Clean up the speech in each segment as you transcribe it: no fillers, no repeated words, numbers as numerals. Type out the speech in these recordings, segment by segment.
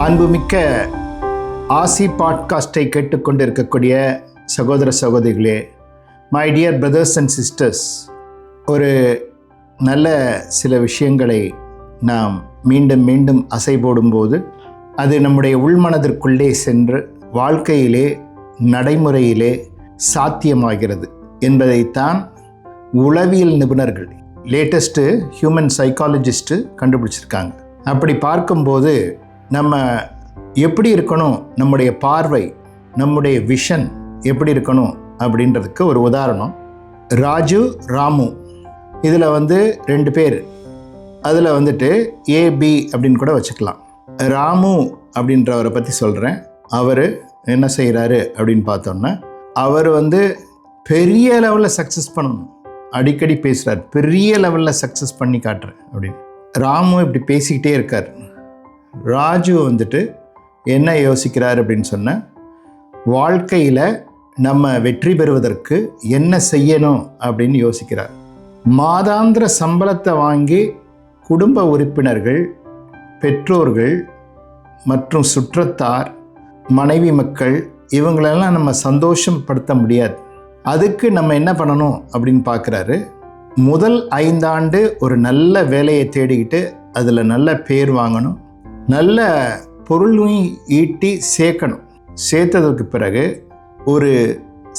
அன்புமிக்க ஆசி பாட்காஸ்டை கேட்டுக்கொண்டிருக்கக்கூடிய சகோதர சகோதரிகளே, my dear brothers and sisters, ஒரு நல்ல சில விஷயங்களை நாம் மீண்டும் மீண்டும் அசை போடும்போது அது நம்முடைய உள்மனதிற்குள்ளே சென்று வாழ்க்கையிலே நடைமுறையிலே சாத்தியமாகிறது என்பதைத்தான் உளவியல் நிபுணர்கள், லேட்டஸ்ட்டு ஹியூமன் சைக்காலஜிஸ்ட்டு கண்டுபிடிச்சிருக்காங்க. அப்படி பார்க்கும்போது நம்ம எப்படி இருக்கணும், நம்முடைய பார்வை, நம்முடைய விஷன் எப்படி இருக்கணும் அப்படின்றதுக்கு ஒரு உதாரணம் ராஜு, ராமு. இதில் ரெண்டு பேர், அதில் ஏபி அப்படின்னு கூட வச்சுக்கலாம். ராமு அப்படின்றவரை பற்றி சொல்கிறேன். அவர் என்ன செய்கிறாரு அப்படின்னு பார்த்தோன்னா, அவர் பெரிய லெவலில் சக்ஸஸ் பண்ணணும் அடிக்கடி பேசுகிறார். பெரிய லெவலில் சக்ஸஸ் பண்ணி காட்டுறேன் அப்படின்னு ராமு இப்படி பேசிக்கிட்டே இருக்கார். ராஜு என்ன யோசிக்கிறார் அப்படின்னு சொன்னால், வாழ்க்கையில் நம்ம வெற்றி பெறுவதற்கு என்ன செய்யணும் அப்படின்னு யோசிக்கிறார். மாதாந்திர சம்பளத்தை வாங்கி குடும்ப உறுப்பினர்கள், பெற்றோர்கள் மற்றும் சுற்றத்தார், மனைவி மக்கள் இவங்களெல்லாம் நம்ம சந்தோஷப்படுத்த முடியாது. அதுக்கு நம்ம என்ன பண்ணணும் அப்படின்னு பார்க்குறாரு. முதல் 5 ஆண்டு ஒரு நல்ல வேலையை தேடிக்கிட்டு அதில் நல்ல பேர் வாங்கணும், நல்ல பொருளையும் ஈட்டி சேர்க்கணும். சேர்த்ததுக்கு பிறகு ஒரு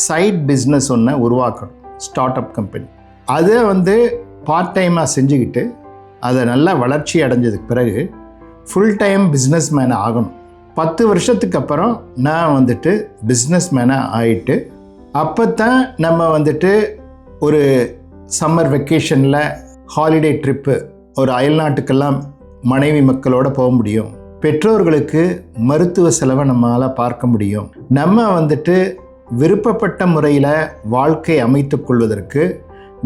சைட் பிஸ்னஸ் ஒன்று உருவாக்கணும், ஸ்டார்ட் அப் கம்பெனி. அதை பார்ட் டைமாக செஞ்சுக்கிட்டு அதை நல்லா வளர்ச்சி அடைஞ்சதுக்கு பிறகு ஃபுல் டைம் பிஸ்னஸ் மேனாக ஆகணும். 10 வருஷத்துக்கு அப்புறம் நான் பிஸ்னஸ் மேனாக ஆகிட்டு, அப்போ தான் நம்ம ஒரு சம்மர் வெக்கேஷனில் ஹாலிடே ட்ரிப்பு, ஒரு அயல்நாட்டுக்கெல்லாம் மனைவி மக்களோட போக முடியும். பெற்றோர்களுக்கு மருத்துவ செலவை நம்மளால் பார்க்க முடியும். நம்ம விருப்பப்பட்ட முறையில் வாழ்க்கை அமைத்து கொள்வதற்கு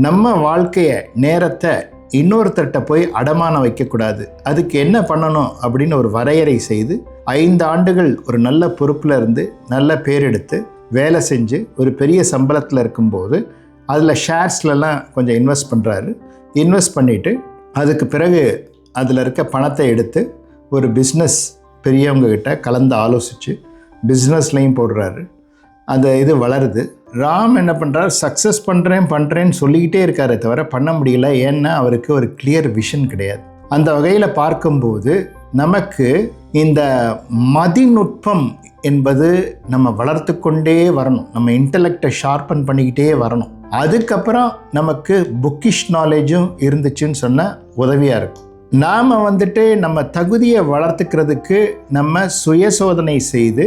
நம்ம வாழ்க்கையை, நேரத்தை இன்னொருத்தர்கிட்ட போய் அடமானம் வைக்கக்கூடாது. அதுக்கு என்ன பண்ணணும் அப்படின்னு ஒரு வரையறை செய்து 5 ஆண்டுகள் ஒரு நல்ல பொறுப்பில் இருந்து நல்ல பேர் எடுத்து வேலை செஞ்சு ஒரு பெரிய சம்பளத்தில் இருக்கும்போது அதில் ஷேர்ஸ்லலாம் கொஞ்சம் இன்வெஸ்ட் பண்ணுறாரு. இன்வெஸ்ட் பண்ணிவிட்டு அதுக்கு பிறகு அதில் இருக்க பணத்தை எடுத்து ஒரு பிஸ்னஸ் பெரியவங்கக்கிட்ட கலந்து ஆலோசித்து பிஸ்னஸ்லையும் போடுறாரு. அந்த இது வளருது. ராம் என்ன பண்ணுறார், சக்ஸஸ் பண்ணுறேன்னு சொல்லிக்கிட்டே இருக்காரே தவிர பண்ண முடியல. ஏன்னா அவருக்கு ஒரு கிளியர் விஷன் கிடையாது. அந்த வகையில் பார்க்கும்போது நமக்கு இந்த மதிநுட்பம் என்பது நம்ம வளர்த்து கொண்டே வரணும். நம்ம இன்டலெக்டை ஷார்பன் பண்ணிக்கிட்டே வரணும். அதுக்கப்புறம் நமக்கு புக்கிஷ் நாலேஜும் இருந்துச்சுன்னு சொன்னால் உதவியாக இருக்கும். நாம் நம்ம தகுதியை வளர்த்துக்கிறதுக்கு நம்ம சுயசோதனை செய்து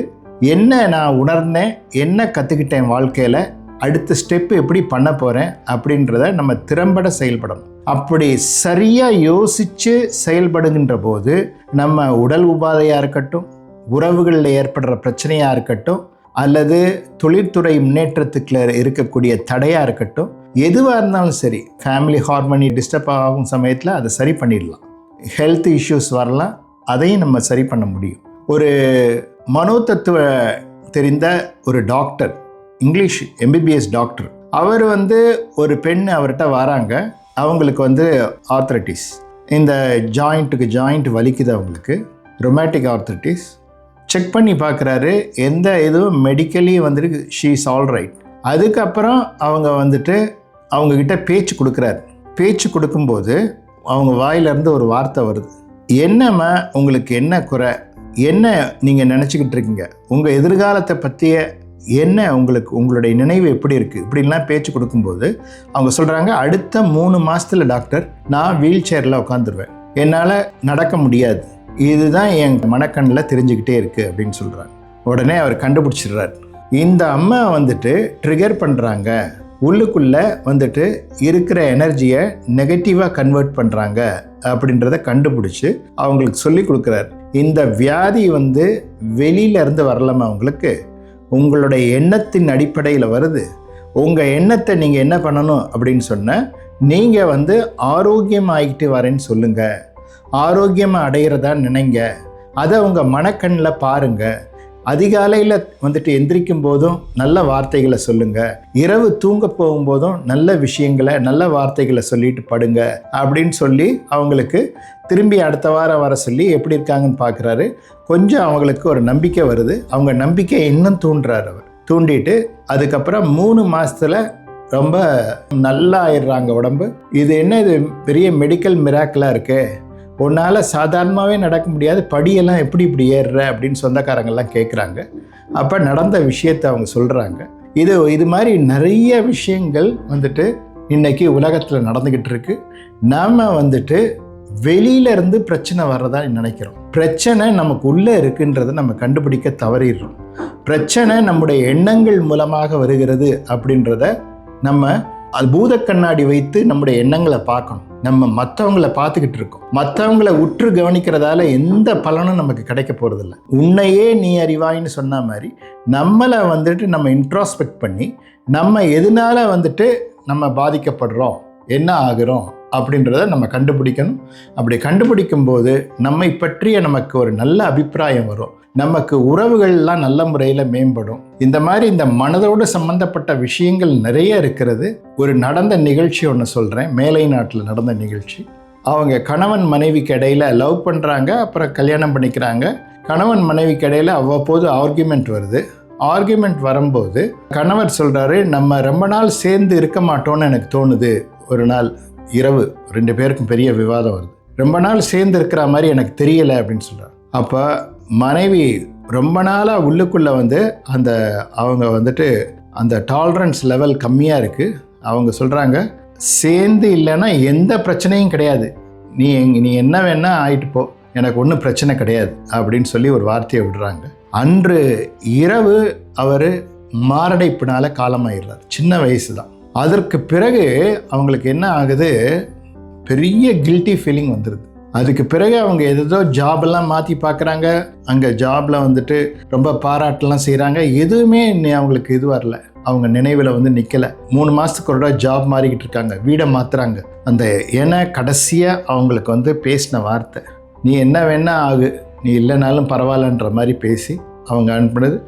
என்ன நான் உணர்ந்தேன், என்ன கற்றுக்கிட்டேன் வாழ்க்கையில், அடுத்த ஸ்டெப்பு எப்படி பண்ண போகிறேன் அப்படின்றத நம்ம திறம்பட செயல்படணும். அப்படி சரியாக யோசித்து செயல்படுகின்ற போது நம்ம உடல் உபாதையாக இருக்கட்டும், உறவுகளில் ஏற்படுற பிரச்சனையாக இருக்கட்டும், அல்லது தொழில்துறை முன்னேற்றத்துக்குள்ள இருக்கக்கூடிய தடையாக இருக்கட்டும், எதுவாக இருந்தாலும் சரி, ஃபேமிலி ஹார்மோனி டிஸ்டர்ப் ஆகும் சமயத்தில் அதை சரி பண்ணிடலாம். ஹெல்த் இஷ்யூஸ் வரலாம், அதையும் நம்ம சரி பண்ண முடியும். ஒரு மனோதத்துவ தெரிந்த ஒரு டாக்டர், இங்கிலீஷ் எம்பிபிஎஸ் டாக்டர், அவர் ஒரு பெண் அவர்கிட்ட வராங்க. அவங்களுக்கு ஆர்த்ரைட்டிஸ், இந்த ஜாயிண்ட் வலிக்குது, அவங்களுக்கு ரொமேட்டிக் ஆர்த்ரைட்டிஸ். செக் பண்ணி பார்க்குறாரு, எந்த இதுவும் medically she is all right. அதுக்கப்புறம் அவங்க அவங்கக்கிட்ட பேச்சு கொடுக்குறாரு. பேச்சு கொடுக்கும்போது அவங்க வாயிலிருந்து ஒரு வார்த்தை வருது, என்னம்மா உங்களுக்கு என்ன குறை, என்ன நீங்கள் நினச்சிக்கிட்டு இருக்கீங்க, உங்கள் எதிர்காலத்தை பற்றிய என்ன, உங்களுடைய நினைவு எப்படி இருக்குது, இப்படின்லாம் பேச்சு கொடுக்கும்போது அவங்க சொல்கிறாங்க, அடுத்த 3 மாதத்தில் டாக்டர் நான் வீல் சேரில் உட்காந்துருவேன், என்னால் நடக்க முடியாது, இதுதான் என் மனக்கண்ணில் தெரிஞ்சுக்கிட்டே இருக்குது அப்படின்னு சொல்கிறாங்க. உடனே அவர் கண்டுபிடிச்சிடுறார், இந்த அம்மா ட்ரிகர் பண்ணுறாங்க, உள்ளுக்குள்ளே இருக்கிற எனர்ஜியை நெகட்டிவாக கன்வெர்ட் பண்ணுறாங்க அப்படின்றத கண்டுபிடிச்சி அவங்களுக்கு சொல்லி கொடுக்குறாரு. இந்த வியாதி வெளியிலேருந்து வரலாமா, அவங்களுக்கு உங்களுடைய எண்ணத்தின் அடிப்படையில் வருது. உங்கள் எண்ணத்தை நீங்கள் என்ன பண்ணணும் அப்படின்னு சொன்னால், நீங்கள் ஆரோக்கியமாகிட்டு வரேன்னு சொல்லுங்கள், ஆரோக்கியமாக அடைகிறதா நினைங்க, அதை உங்கள் மனக்கண்ணில் பாருங்கள். அதிகாலையில் வந்துட்டு எந்திரிக்கும் போதும் நல்ல வார்த்தைகளை சொல்லுங்கள், இரவு தூங்க போகும்போதும் நல்ல விஷயங்களை நல்ல வார்த்தைகளை சொல்லிட்டு படுங்க அப்படின்னு சொல்லி அவங்களுக்கு திரும்பி அடுத்த வாரம் வர சொல்லி எப்படி இருக்காங்கன்னு பார்க்குறாரு. கொஞ்சம் அவங்களுக்கு ஒரு நம்பிக்கை வருது. அவங்க நம்பிக்கையை இன்னும் தூண்டுறாரு. அவர் தூண்டிட்டு அதுக்கப்புறம் 3 மாதத்தில் ரொம்ப நல்லா ஆயிடுறாங்க உடம்பு. இது என்ன, இது பெரிய மெடிக்கல் மிராக்கிளாக இருக்கு, உன்னால் சாதாரணமாகவே நடக்க முடியாது, படியெல்லாம் எப்படி இப்படி ஏறுற அப்படின்னு சொந்தக்காரங்கள்லாம் கேட்குறாங்க. அப்போ நடந்த விஷயத்தை அவங்க சொல்கிறாங்க. இது மாதிரி நிறைய விஷயங்கள் வந்துட்டு இன்றைக்கி உலகத்தில் நடந்துக்கிட்டு இருக்கு. நாம் வந்துட்டு வெளியிலேருந்து பிரச்சனை வர்றதா நினைக்கிறோம். பிரச்சனை நமக்கு உள்ளே இருக்குன்றதை நம்ம கண்டுபிடிக்க தவறிடுறோம். பிரச்சனை நம்முடைய எண்ணங்கள் மூலமாக வருகிறது அப்படின்றத நம்ம அது பூத கண்ணாடி வைத்து நம்முடைய எண்ணங்களை பார்க்கணும். நம்ம மற்றவங்களை பார்த்துக்கிட்டு இருக்கோம். மற்றவங்களை உற்று கவனிக்கிறதால எந்த பலனும் நமக்கு கிடைக்க போகிறதில்ல. உன்னையே நீ அறிவாயின்னு சொன்ன மாதிரி நம்மளை வந்துட்டு நம்ம இன்ட்ராஸ்பெக்ட் பண்ணி நம்ம எதனால வந்துட்டு நம்ம பாதிக்கப்படுறோம், என்ன ஆகுறோம் அப்படின்றத நம்ம கண்டுபிடிக்கணும். அப்படி கண்டுபிடிக்கும் போது நம்மை பற்றிய நமக்கு ஒரு நல்ல அபிப்பிராயம் வரும். நமக்கு உறவுகள்லாம் நல்ல முறையில் மேம்படும். இந்த மாதிரி இந்த மனதோடு சம்பந்தப்பட்ட விஷயங்கள் நிறைய இருக்கிறது. ஒரு நடந்த நிகழ்ச்சி ஒன்று சொல்கிறேன். மேலை நாட்டில் நடந்த நிகழ்ச்சி. அவங்க கணவன் மனைவிக்கு இடையில் லவ் பண்ணுறாங்க, அப்புறம் கல்யாணம் பண்ணிக்கிறாங்க. கணவன் மனைவிக்கு இடையில் அவ்வப்போது ஆர்கியூமெண்ட் வருது. ஆர்கியூமெண்ட் வரும்போது கணவர் சொல்கிறாரு, நம்ம ரொம்ப நாள் சேர்ந்து இருக்க மாட்டோம்னு எனக்கு தோணுது. ஒரு நாள் இரவு 2 பேருக்கும் பெரிய விவாதம் வருது. ரொம்ப நாள் சேர்ந்து இருக்கிற மாதிரி எனக்கு தெரியலை அப்படின்னு சொல்கிறார். அப்போ மனைவி ரொம்ப நாளாக உள்ளுக்குள்ளே வந்து அவங்க வந்துட்டு அந்த டாலரன்ஸ் லெவல் கம்மியாக இருக்குது. அவங்க சொல்கிறாங்க, சேர்ந்து இல்லைன்னா எந்த பிரச்சனையும் கிடையாது, நீ என்ன வேணா ஆயிட்டு போ, எனக்கு ஒன்றும் பிரச்சனை கிடையாது அப்படின்னு சொல்லி ஒரு வார்த்தையை விடுறாங்க. அன்று இரவு அவர் மாரடைப்பினால் காலமாயிடுறார். சின்ன வயசு தான். அதற்கு பிறகு அவங்களுக்கு என்ன ஆகுது, பெரிய கில்ட்டி ஃபீலிங் வந்துடுது. அதுக்கு பிறகு அவங்க ஏதோ ஜாபெல்லாம் மாற்றி பார்க்குறாங்க. அங்கே ஜாபில் வந்துட்டு ரொம்ப பாராட்டெல்லாம் செய்கிறாங்க. எதுவுமே அவங்களுக்கு இது வரல, அவங்க நினைவில் வந்து நிற்கலை. 3 மாதத்துக்கு ஒரு ஜாப் மாறிக்கிட்டு இருக்காங்க, வீடை மாற்றுறாங்க. ஏன்னா கடைசியாக அவங்களுக்கு வந்து பேசின வார்த்தை, நீ என்ன வேணா ஆகு, நீ இல்லைனாலும் பரவாயில்லன்ற மாதிரி பேசி அவங்க அனுப்புனது.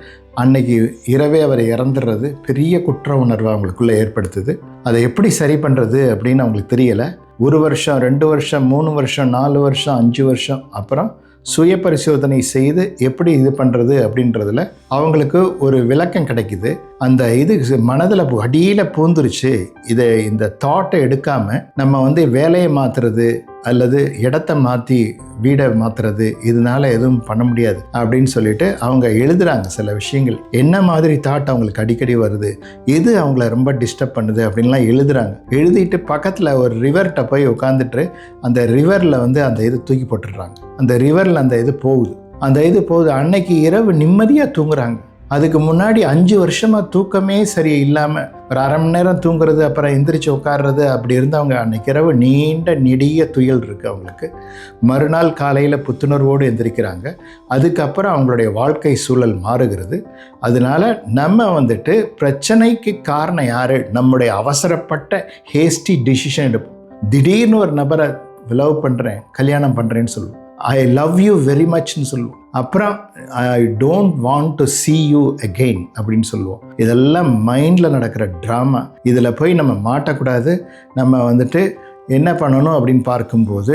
அன்னைக்கு இரவே அவர் இறந்துடுறது பெரிய குற்ற உணர்வு அவங்களுக்குள்ளே ஏற்படுத்துது. அதை எப்படி சரி பண்ணுறது அப்படின்னு அவங்களுக்கு தெரியலை. 1 வருஷம், 2 வருஷம், 3 வருஷம், 4 வருஷம், 5 வருஷம் அப்புறம் சுய பரிசோதனை செய்து எப்படி இது பண்ணுறது அப்படின்றதுல அவங்களுக்கு ஒரு விளக்கம் கிடைக்குது. அந்த இது மனதில் அடியில் பூந்துருச்சு. இந்த தாட்டை எடுக்காமல் நம்ம வந்து வேலையை மாற்றுறது அல்லது இடத்த மாற்றி வீடை மாற்றுறது இதனால எதுவும் பண்ண முடியாது அப்படின்னு சொல்லிட்டு அவங்க எழுதுகிறாங்க. சில விஷயங்கள் என்ன மாதிரி தாட் அவங்களுக்கு அடிக்கடி வருது, எது அவங்கள ரொம்ப டிஸ்டர்ப் பண்ணுது அப்படின்லாம் எழுதுகிறாங்க. எழுதிட்டு பக்கத்தில் ஒரு ரிவர்கிட்ட போய் உட்காந்துட்டு அந்த ரிவரில் வந்து அந்த இது தூக்கி போட்டுடுறாங்க. அந்த ரிவரில் அந்த இது போகுது. அன்னைக்கு இரவு நிம்மதியாக தூங்குறாங்க. அதுக்கு முன்னாடி 5 வருஷமாக தூக்கமே சரி இல்லாமல் ஒரு அரை மணி நேரம் தூங்குறது, அப்புறம் எந்திரிச்சு உட்கார்றது, அப்படி இருந்தவங்க அன்னைக்கு இரவு நெடிய துயல் இருக்குது அவங்களுக்கு. மறுநாள் காலையில் புத்துணர்வோடு எந்திரிக்கிறாங்க. அதுக்கப்புறம் அவங்களுடைய வாழ்க்கை சூழல் மாறுகிறது. அதனால நம்ம வந்துட்டு பிரச்சனைக்கு காரணம் யார், நம்முடைய அவசரப்பட்ட ஹேஸ்டி டிசிஷன் எடுப்போம். திடீர்னு ஒரு நபரை லவ் பண்ணுறேன், கல்யாணம் பண்ணுறேன்னு சொல்லுவோம். ஐ லவ் யூ வெரி மச்னு சொல்லுவோம். அப்புறம் I don't want to see you again அப்படின்னு சொல்லுவோம். இதெல்லாம் மைண்டில் நடக்கிற ட்ராமா. இதில் போய் நம்ம மாட்டக்கூடாது. நம்ம வந்துட்டு என்ன பண்ணணும் அப்படின்னு பார்க்கும்போது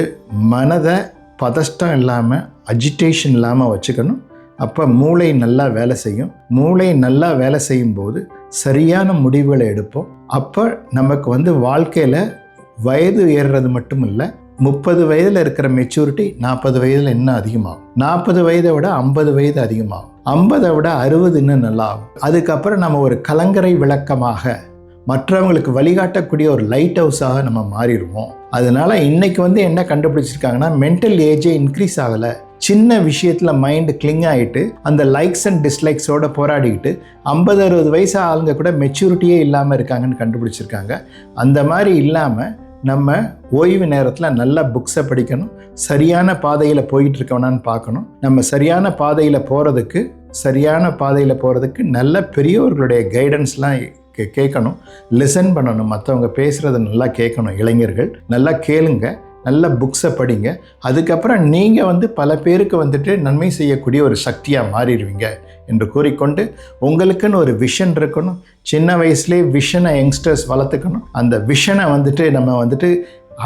மனதை பதஷ்டம் இல்லாமல், அஜிடேஷன் இல்லாமல் வச்சுக்கணும். அப்போ மூளை நல்லா வேலை செய்யும். மூளை நல்லா வேலை செய்யும்போது சரியான முடிவுகளை எடுப்போம். அப்போ நமக்கு வந்து வாழ்க்கையில் வயது ஏறுறது மட்டும் இல்லை, 30 வயதில் இருக்கிற மெச்சூரிட்டி 40 வயதில் இன்னும் அதிகமாகும். 40 வயதை விட 50 வயது அதிகமாகும். 50 விட 60 இன்னும் நல்லா ஆகும். அதுக்கப்புறம் நம்ம ஒரு கலங்கரை விளக்கமாக, மற்றவங்களுக்கு வழிகாட்டக்கூடிய ஒரு லைட் ஹவுஸாக நம்ம மாறிடுவோம். அதனால இன்னைக்கு வந்து என்ன கண்டுபிடிச்சிருக்காங்கன்னா, மென்டல் ஏஜே இன்க்ரீஸ் ஆகலை. சின்ன விஷயத்தில் மைண்டு கிளிங் ஆகிட்டு அந்த லைக்ஸ் அண்ட் டிஸ்லைக்ஸோட போராடிக்கிட்டு 50-60 வயசு ஆளுங்க கூட மெச்சூரிட்டியே இல்லாமல் இருக்காங்கன்னு கண்டுபிடிச்சிருக்காங்க. அந்த மாதிரி இல்லாமல் நம்ம ஓய்வு நேரத்தில் நல்லா புக்ஸை படிக்கணும். சரியான பாதையில் போயிட்டு இருக்கவனான்னு பார்க்கணும். நம்ம சரியான பாதையில் போகிறதுக்கு நல்ல பெரியவர்களுடைய கைடன்ஸ்லாம் கேட்கணும், லிசன் பண்ணணும். மற்றவங்க பேசுகிறத நல்லா கேட்கணும். இளைஞர்கள் நல்லா கேளுங்க. நல்ல புக்ஸை படிங்க. அதுக்கப்புறம் நீங்கள் வந்து பல பேருக்கு வந்துட்டு நன்மை செய்யக்கூடிய ஒரு சக்தியாக மாறிடுவீங்க என்று கூறிக்கொண்டு, உங்களுக்குன்னு ஒரு விஷன் இருக்கணும். சின்ன வயசுலேயே விஷனை யங்ஸ்டர்ஸ் வளர்த்துக்கணும். அந்த விஷனை வந்துட்டு நம்ம வந்துட்டு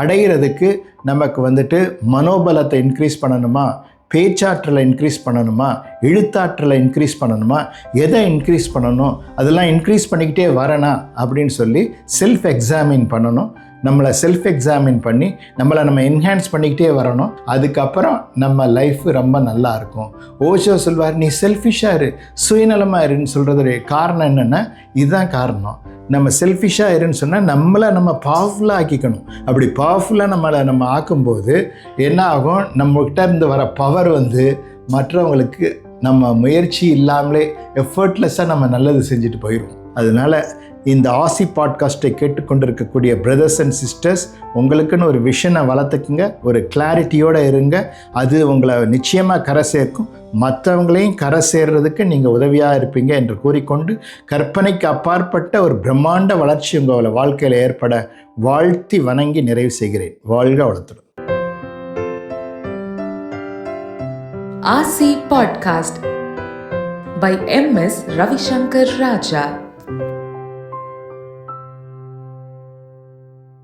அடைகிறதுக்கு நமக்கு வந்துட்டு மனோபலத்தை இன்க்ரீஸ் பண்ணணுமா, பேச்சாற்றலை இன்க்ரீஸ் பண்ணணுமா, எழுத்தாற்றலை இன்க்ரீஸ் பண்ணணுமா, எதை இன்க்ரீஸ் பண்ணணும், அதெல்லாம் இன்க்ரீஸ் பண்ணிக்கிட்டே வரணும் அப்படின்னு சொல்லி செல்ஃப் எக்ஸாமின் பண்ணணும். நம்மளை செல்ஃப் எக்ஸாமின் பண்ணி நம்ம என்ஹான்ஸ் பண்ணிக்கிட்டே வரணும். அதுக்கப்புறம் நம்ம லைஃப் ரொம்ப நல்லா இருக்கும். ஓஷோ சொல்வார், நீ செல்ஃபிஷாக இரு, சுயநலமாக இருன்னு சொல்கிறது காரணம் என்னென்னா, இதுதான் காரணம். நம்ம செல்ஃபிஷாக இருன்னு சொன்னால் நம்ம பவர்ஃபுல்லாக ஆக்கிக்கணும். அப்படி பவர்ஃபுல்லாக நம்ம ஆக்கும்போது என்ன ஆகும், நம்மக்கிட்ட இருந்து வர பவர் வந்து மற்றவங்களுக்கு நம்ம முயற்சி இல்லாமலே எஃபர்ட்லெஸ்ஸாக நம்ம நல்லது செஞ்சுட்டு போயிடுவோம். அதனால் இந்த ஆசி பாட்காஸ்ட்டை கேட்டுக்கொண்டிருக்கக்கூடிய பிரதர்ஸ் அண்ட் சிஸ்டர்ஸ், உங்களுக்குன்னு ஒரு விஷனை வளர்த்துக்குங்க, ஒரு கிளாரிட்டியோடு இருங்க. அது உங்களை நிச்சயமாக கரை சேர்க்கும். மற்றவங்களையும் கரை சேர்றதுக்கு நீங்கள் உதவியாக இருப்பீங்க என்று கூறிக்கொண்டு, கற்பனைக்கு அப்பாற்பட்ட ஒரு பிரம்மாண்ட வளர்ச்சி உங்கள் வாழ்க்கையில் ஏற்பட வாழ்த்தி வணங்கி நிறைவு செய்கிறேன். வாழ்க வளத்துடன். ஆசி podcast by M.S. Ravishankar Raja.